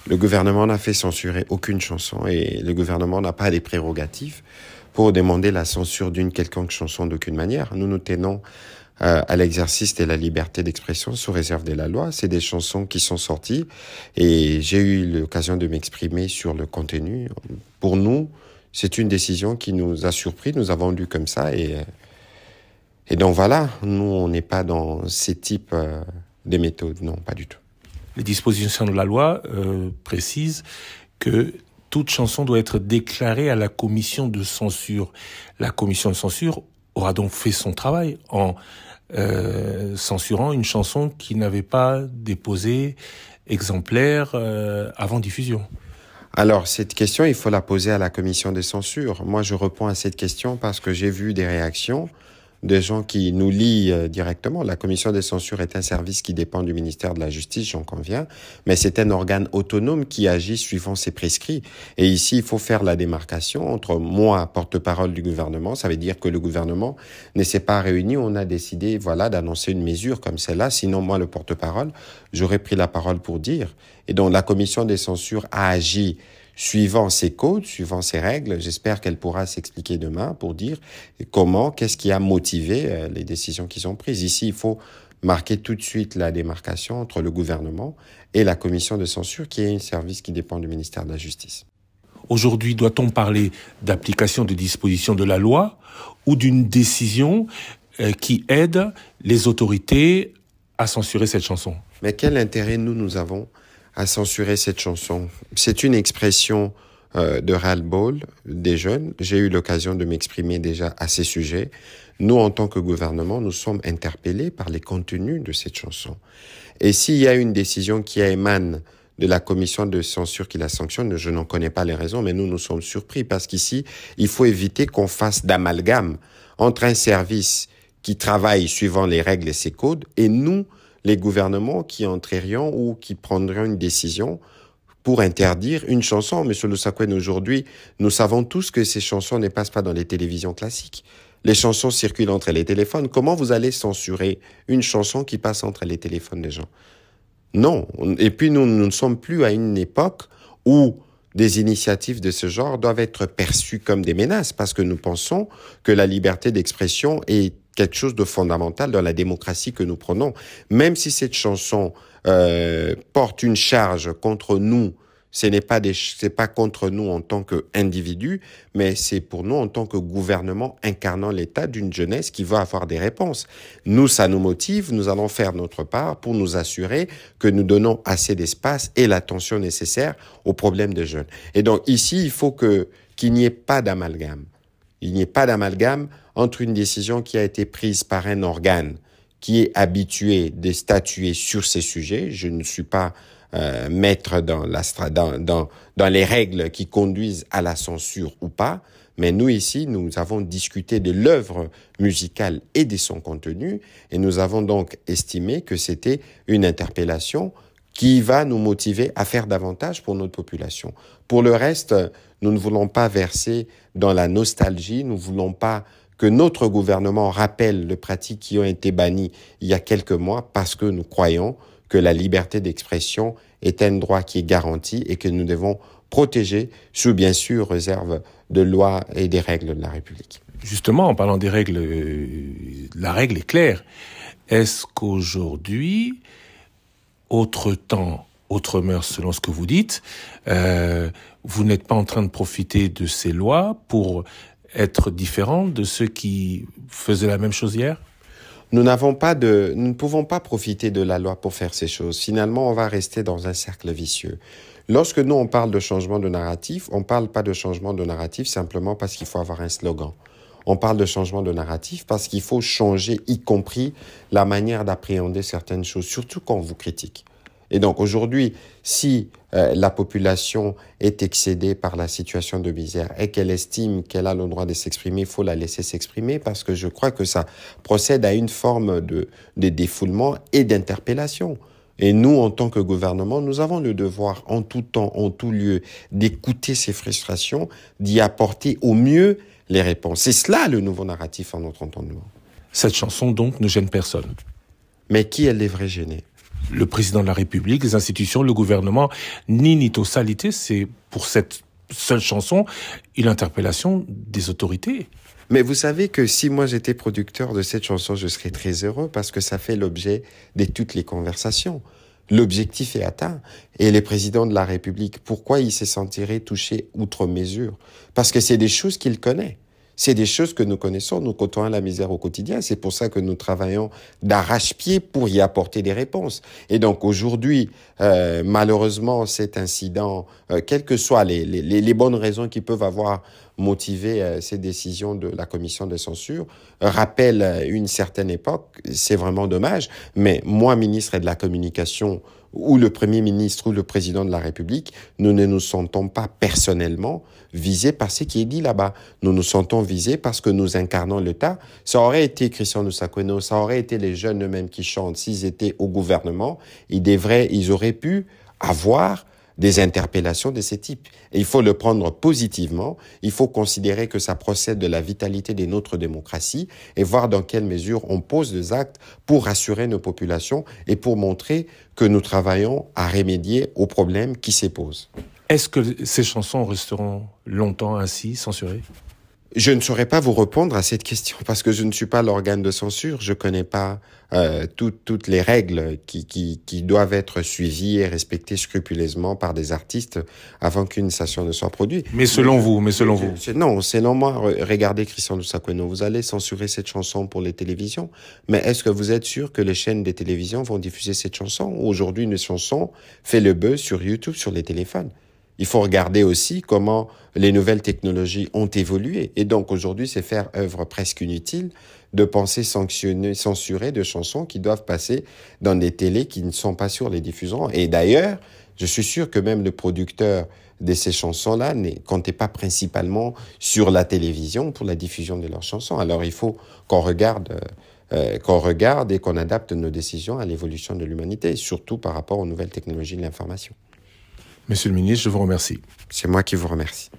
Le gouvernement n'a fait censurer aucune chanson et le gouvernement n'a pas les prérogatives pour demander la censure d'une quelconque chanson d'aucune manière. Nous nous tenons à l'exercice de la liberté d'expression sous réserve de la loi. C'est des chansons qui sont sorties et j'ai eu l'occasion de m'exprimer sur le contenu. Pour nous, c'est une décision qui nous a surpris. Nous avons lu comme ça et donc voilà, nous on n'est pas dans ces types de méthodes, non, pas du tout. Les dispositions de la loi précisent que toute chanson doit être déclarée à la commission de censure. La commission de censure aura donc fait son travail en censurant une chanson qui n'avait pas déposé exemplaire avant diffusion. Alors, cette question, il faut la poser à la commission de censure. Moi, je réponds à cette question parce que j'ai vu des réactions de gens qui nous lient directement. La commission de censure est un service qui dépend du ministère de la Justice, j'en conviens, mais c'est un organe autonome qui agit suivant ses prescrits. Et ici, il faut faire la démarcation entre moi, porte-parole du gouvernement, ça veut dire que le gouvernement ne s'est pas réuni, on a décidé, voilà, d'annoncer une mesure comme celle-là. Sinon, moi, le porte-parole, j'aurais pris la parole pour dire. Et donc, la commission de censure a agi suivant ses codes, suivant ses règles. J'espère qu'elle pourra s'expliquer demain pour dire comment, qu'est-ce qui a motivé les décisions qui sont prises. Ici, il faut marquer tout de suite la démarcation entre le gouvernement et la commission de censure, qui est un service qui dépend du ministère de la Justice. Aujourd'hui, doit-on parler d'application des dispositions de la loi ou d'une décision qui aide les autorités à censurer cette chanson? Mais quel intérêt nous avons à censurer cette chanson? C'est une expression de ras-le-bol des jeunes. J'ai eu l'occasion de m'exprimer déjà à ces sujets. Nous, en tant que gouvernement, nous sommes interpellés par les contenus de cette chanson. Et s'il y a une décision qui émane de la commission de censure qui la sanctionne, je n'en connais pas les raisons, mais nous sommes surpris parce qu'ici, il faut éviter qu'on fasse d'amalgame entre un service qui travaille suivant les règles et ses codes et nous, les gouvernements qui entrerions ou qui prendrions une décision pour interdire une chanson. Monsieur Lusakwen, aujourd'hui, nous savons tous que ces chansons ne passent pas dans les télévisions classiques. Les chansons circulent entre les téléphones. Comment vous allez censurer une chanson qui passe entre les téléphones des gens? Non. Et puis, nous ne sommes plus à une époque où des initiatives de ce genre doivent être perçues comme des menaces parce que nous pensons que la liberté d'expression est quelque chose de fondamental dans la démocratie que nous prenons. Même si cette chanson porte une charge contre nous, c'est pas contre nous en tant qu'individus, mais c'est pour nous en tant que gouvernement incarnant l'État d'une jeunesse qui va avoir des réponses. Nous, ça nous motive, nous allons faire notre part pour nous assurer que nous donnons assez d'espace et l'attention nécessaire aux problèmes des jeunes. Et donc ici, il faut qu'il n'y ait pas d'amalgame. Il n'y ait pas d'amalgame entre une décision qui a été prise par un organe qui est habitué de statuer sur ces sujets. Je ne suis pas maître dans les règles qui conduisent à la censure ou pas, mais nous ici, nous avons discuté de l'œuvre musicale et de son contenu, et nous avons donc estimé que c'était une interpellation qui va nous motiver à faire davantage pour notre population. Pour le reste, nous ne voulons pas verser dans la nostalgie, nous ne voulons pas que notre gouvernement rappelle les pratiques qui ont été bannies il y a quelques mois parce que nous croyons que la liberté d'expression est un droit qui est garanti et que nous devons protéger sous bien sûr réserve de lois et des règles de la République. Justement, en parlant des règles, la règle est claire. Est-ce qu'aujourd'hui, autre temps, autre mœurs selon ce que vous dites, vous n'êtes pas en train de profiter de ces lois pour être différent de ceux qui faisaient la même chose hier? Nous ne pouvons pas profiter de la loi pour faire ces choses. Finalement, on va rester dans un cercle vicieux. Lorsque nous, on parle de changement de narratif, on ne parle pas de changement de narratif simplement parce qu'il faut avoir un slogan. On parle de changement de narratif parce qu'il faut changer, y compris la manière d'appréhender certaines choses, surtout quand on vous critique. Et donc aujourd'hui, si la population est excédée par la situation de misère et qu'elle estime qu'elle a le droit de s'exprimer, il faut la laisser s'exprimer parce que je crois que ça procède à une forme de défoulement et d'interpellation. Et nous, en tant que gouvernement, nous avons le devoir en tout temps, en tout lieu, d'écouter ces frustrations, d'y apporter au mieux les réponses. C'est cela le nouveau narratif en notre entendement. Cette chanson donc ne gêne personne. Mais qui elle devrait gêner ? le président de la République, les institutions, le gouvernement. Ninito Salité, c'est pour cette seule chanson une interpellation des autorités. Mais vous savez que si moi j'étais producteur de cette chanson, je serais très heureux parce que ça fait l'objet de toutes les conversations. L'objectif est atteint. Et le président de la République, pourquoi il se sentirait touché outre mesure? Parce que c'est des choses qu'il connaît. C'est des choses que nous connaissons, nous côtoyons la misère au quotidien. C'est pour ça que nous travaillons d'arrache-pied pour y apporter des réponses. Et donc aujourd'hui, malheureusement, cet incident, quelles que soient les bonnes raisons qui peuvent avoir motivé ces décisions de la commission de censure, rappelle une certaine époque. C'est vraiment dommage. Mais moi, ministre de la Communication, ou le Premier ministre ou le Président de la République, nous ne nous sentons pas personnellement visés par ce qui est dit là-bas. Nous nous sentons visés parce que nous incarnons l'État. Ça aurait été Christian Lusakwenno, ça aurait été les jeunes eux-mêmes qui chantent. S'ils étaient au gouvernement, ils auraient pu avoir des interpellations de ce type. Et il faut le prendre positivement. Il faut considérer que ça procède de la vitalité de notre démocratie et voir dans quelle mesure on pose des actes pour rassurer nos populations et pour montrer que nous travaillons à remédier aux problèmes qui se posent. Est-ce que ces chansons resteront longtemps ainsi censurées ? Je ne saurais pas vous répondre à cette question parce que je ne suis pas l'organe de censure. Je connais pas toutes les règles qui doivent être suivies et respectées scrupuleusement par des artistes avant qu'une sanction ne soit produite. Mais selon vous. Non, selon moi, regardez Christian Lusakwenno, vous allez censurer cette chanson pour les télévisions. Mais est-ce que vous êtes sûr que les chaînes des télévisions vont diffuser cette chanson? Aujourd'hui, une chanson fait le buzz sur YouTube, sur les téléphones. Il faut regarder aussi comment les nouvelles technologies ont évolué. Et donc aujourd'hui, c'est faire œuvre presque inutile de penser censurer de chansons qui doivent passer dans des télés qui ne sont pas sur les diffusants. Et d'ailleurs, je suis sûr que même le producteur de ces chansons-là ne comptait pas principalement sur la télévision pour la diffusion de leurs chansons. Alors il faut qu'on regarde et qu'on adapte nos décisions à l'évolution de l'humanité, surtout par rapport aux nouvelles technologies de l'information. Monsieur le ministre, je vous remercie. C'est moi qui vous remercie.